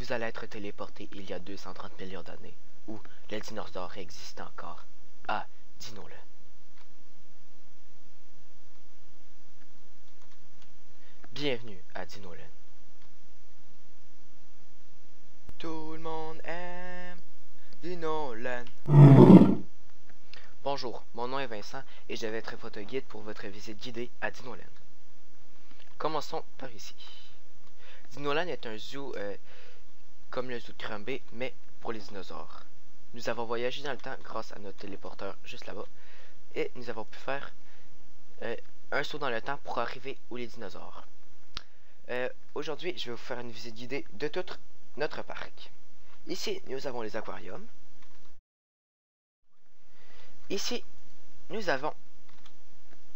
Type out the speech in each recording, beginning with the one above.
vous allez être téléporté il y a 230 millions d'années, où les dinosaures existent encore. Ah, dis-nous-le. Bienvenue à Dinoland. Tout le monde aime Dinoland. Bonjour, mon nom est Vincent et je vais être votre guide pour votre visite guidée à Dinoland. Commençons par ici. Dinoland est un zoo comme le zoo de Granby, mais pour les dinosaures. Nous avons voyagé dans le temps grâce à notre téléporteur juste là-bas et nous avons pu faire un saut dans le temps pour arriver où les dinosaures. Aujourd'hui, je vais vous faire une visite guidée de tout notre parc. Ici, nous avons les aquariums. Ici, nous avons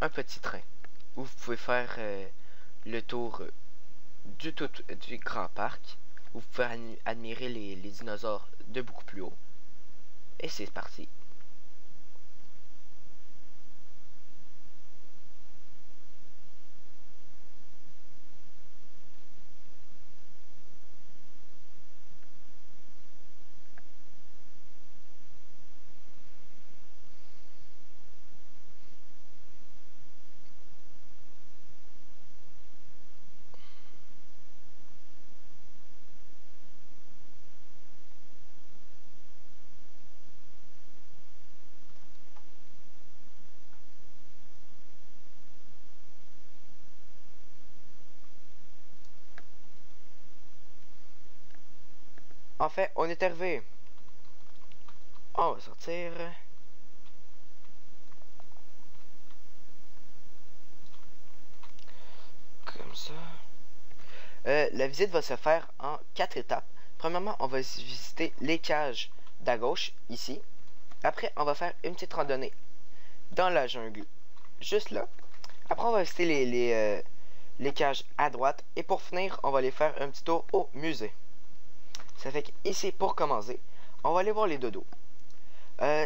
un petit train où vous pouvez faire le tour du grand parc, où vous pouvez admirer les dinosaures de beaucoup plus haut. Et c'est parti. En fait, on est arrivé. On va sortir. Comme ça. La visite va se faire en 4 étapes. Premièrement, on va visiter les cages d'à gauche, ici. Après, on va faire une petite randonnée dans la jungle, juste là. Après, on va visiter les cages à droite. Et pour finir, on va aller faire un petit tour au musée. Ça fait qu'ici, pour commencer, on va aller voir les dodos.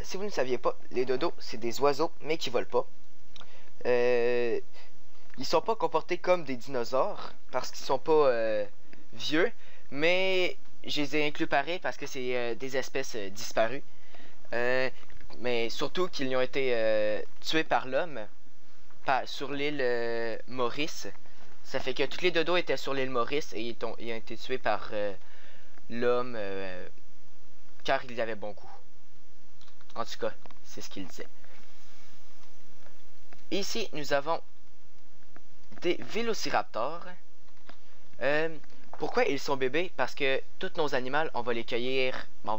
Si vous ne saviez pas, les dodos, c'est des oiseaux, mais qui volent pas. Ils sont pas comportés comme des dinosaures, parce qu'ils sont pas vieux, mais je les ai inclus pareil parce que c'est des espèces disparues. Mais surtout qu'ils ont été tués par l'homme sur l'île Maurice. Ça fait que tous les dodos étaient sur l'île Maurice et ils ont été tués par l'homme car il avait bon goût. En tout cas, c'est ce qu'il disait. Ici, nous avons des vélociraptors. Pourquoi ils sont bébés? Parce que tous nos animaux, on va les cueillir. On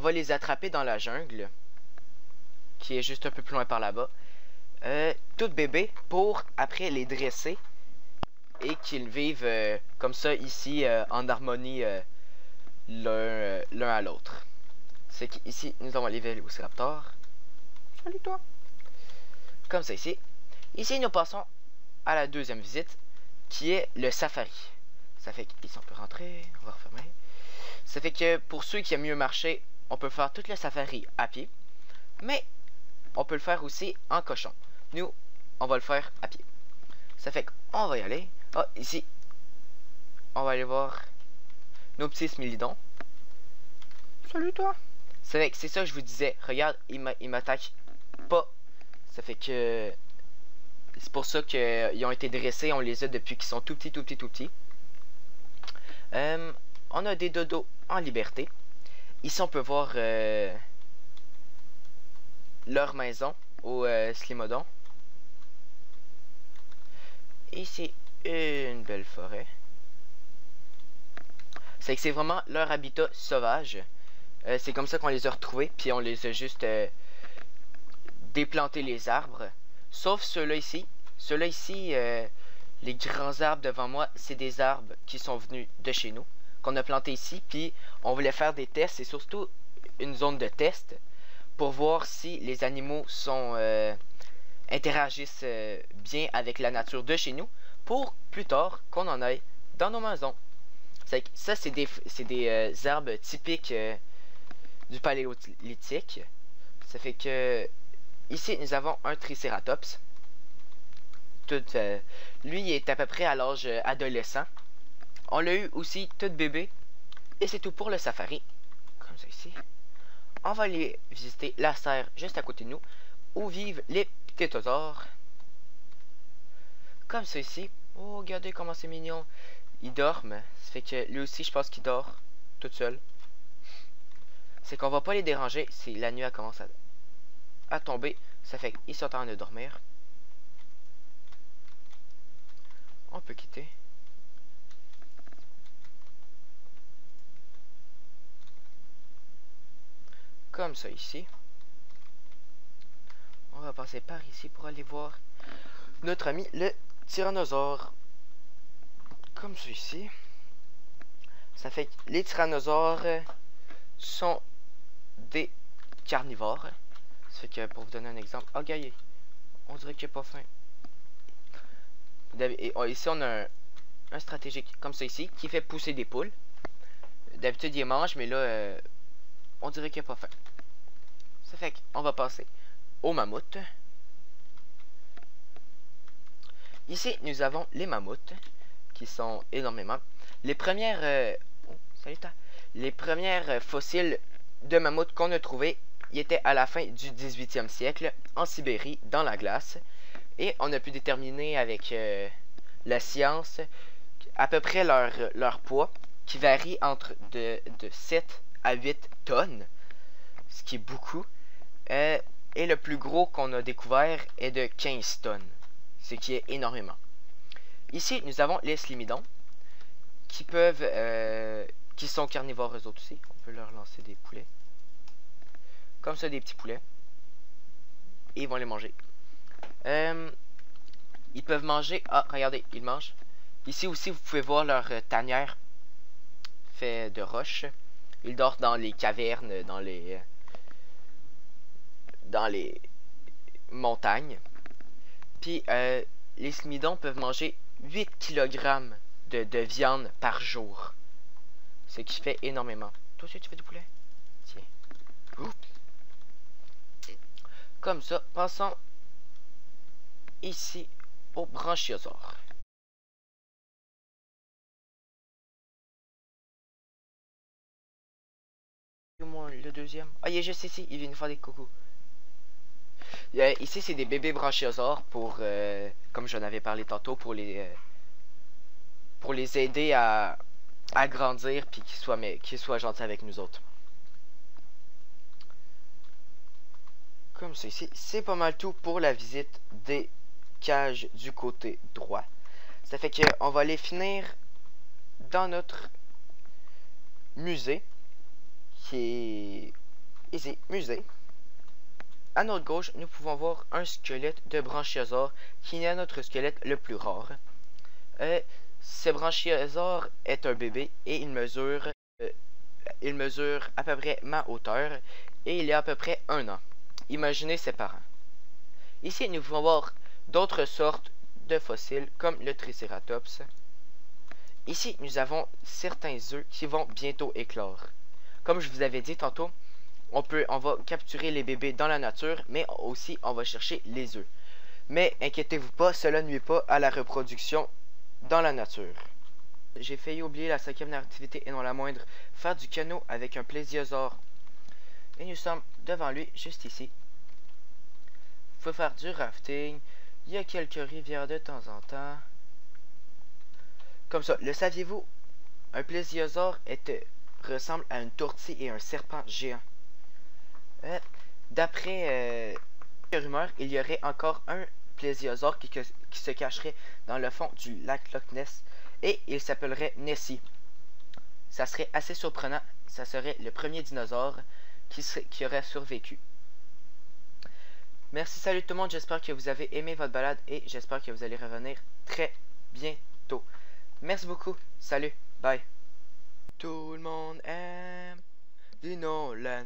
va les attraper dans la jungle, qui est juste un peu plus loin par là-bas. Tout bébés pour après les dresser et qu'ils vivent comme ça ici en harmonie l'un à l'autre. C'est qu'ici nous avons les vélociraptors. Salut toi. Comme ça ici. Ici nous passons à la deuxième visite qui est le safari. Ça fait qu'ici on peut rentrer, on va refermer. Ça fait que pour ceux qui aiment mieux marcher, on peut faire tout le safari à pied. Mais on peut le faire aussi en cochon. Nous, on va le faire à pied. Ça fait qu'on va y aller. Ah, ici, on va aller voir nos petits smilidons. Salut toi. Ça fait que c'est ça que je vous disais. Regarde, il m'attaque pas. Ça fait que c'est pour ça qu'ils ont été dressés. On les a depuis qu'ils sont tout petits. On a des dodos en liberté. Ici, on peut voir leur maison au Slimodon. Ici, une belle forêt. C'est que c'est vraiment leur habitat sauvage. C'est comme ça qu'on les a retrouvés. Puis on les a juste déplanté les arbres. Sauf ceux-là ici. Ceux-là ici, les grands arbres devant moi, c'est des arbres qui sont venus de chez nous. Qu'on a planté ici. Puis on voulait faire des tests. C'est surtout une zone de test. Pour voir si les animaux interagissent bien avec la nature de chez nous. Pour plus tard qu'on en aille dans nos maisons. Ça, c'est des arbres typiques du paléolithique. Ça fait que ici, nous avons un tricératops. Lui, il est à peu près à l'âge adolescent. On l'a eu aussi tout bébé. Et c'est tout pour le safari. Comme ça ici. On va aller visiter la serre juste à côté de nous, où vivent les ptétosaures. Comme ça ici. Oh, regardez comment c'est mignon. Ils dorment. Ça fait que lui aussi, je pense qu'il dort tout seul. C'est qu'on va pas les déranger si la nuit elle commence à tomber. Ça fait qu'ils sont en train de dormir. On peut quitter. Comme ça ici. On va passer par ici pour aller voir notre ami le tyrannosaure. Comme ça ici. Ça fait que les tyrannosaures sont des carnivores. Ça fait que pour vous donner un exemple. Oh, gars, on dirait qu'il n'a pas faim. Ici, on a un stratégique comme ça ici qui fait pousser des poules. D'habitude, il mange, mais là, on dirait qu'il n'a pas faim. Ça fait qu'on va passer au mammouth. Ici, nous avons les mammouths qui sont énormément. Les premières, les premières fossiles de mammouths qu'on a trouvés, ils étaient à la fin du 18e siècle en Sibérie, dans la glace. Et on a pu déterminer avec la science à peu près leur poids, qui varie entre de 7 à 8 tonnes, ce qui est beaucoup. Et le plus gros qu'on a découvert est de 15 tonnes, ce qui est énormément. Ici, nous avons les slymidons, qui sont carnivores eux autres aussi. On peut leur lancer des poulets. Comme ça, des petits poulets. Et ils vont les manger. Ils peuvent manger... Ah, regardez, ils mangent. Ici aussi, vous pouvez voir leur tanière fait de roche. Ils dorment dans les cavernes, dans les montagnes. Puis, les slymidons peuvent manger 8 kg de viande par jour. Ce qui fait énormément. Toi aussi, tu fais du poulet? Tiens. Oups. Comme ça, passons ici au branchiosaure. Le deuxième. Ah, il est juste ici. Il vient nous faire des coucous. Ici, c'est des bébés branchiosaures pour, comme j'en avais parlé tantôt, pour les aider à grandir puis qu'ils soient gentils avec nous autres. Comme ça ici, c'est pas mal tout pour la visite des cages du côté droit. Ça fait qu'on va aller finir dans notre musée, qui est ici, musée. À notre gauche, nous pouvons voir un squelette de branchiosaure qui est notre squelette le plus rare. Ce branchiosaure est un bébé et il mesure à peu près ma hauteur et il a à peu près 1 an. Imaginez ses parents. Ici, nous pouvons voir d'autres sortes de fossiles comme le Triceratops. Ici, nous avons certains œufs qui vont bientôt éclore. Comme je vous avais dit tantôt, on va capturer les bébés dans la nature, mais aussi on va chercher les œufs. Mais inquiétez-vous pas, cela ne nuit pas à la reproduction dans la nature. J'ai failli oublier la 5e activité et non la moindre, faire du canot avec un plésiosaure. Et nous sommes devant lui, juste ici. Il faut faire du rafting. Il y a quelques rivières de temps en temps. Comme ça, le saviez-vous? Un plésiosaure ressemble à une tourtie et un serpent géant. D'après rumeurs, il y aurait encore un plésiosaure qui se cacherait dans le fond du lac Loch Ness et il s'appellerait Nessie. Ça serait assez surprenant, ça serait le premier dinosaure qui aurait survécu. Merci, salut tout le monde, j'espère que vous avez aimé votre balade et j'espère que vous allez revenir très bientôt. Merci beaucoup, salut, bye. Tout le monde aime du Nolan.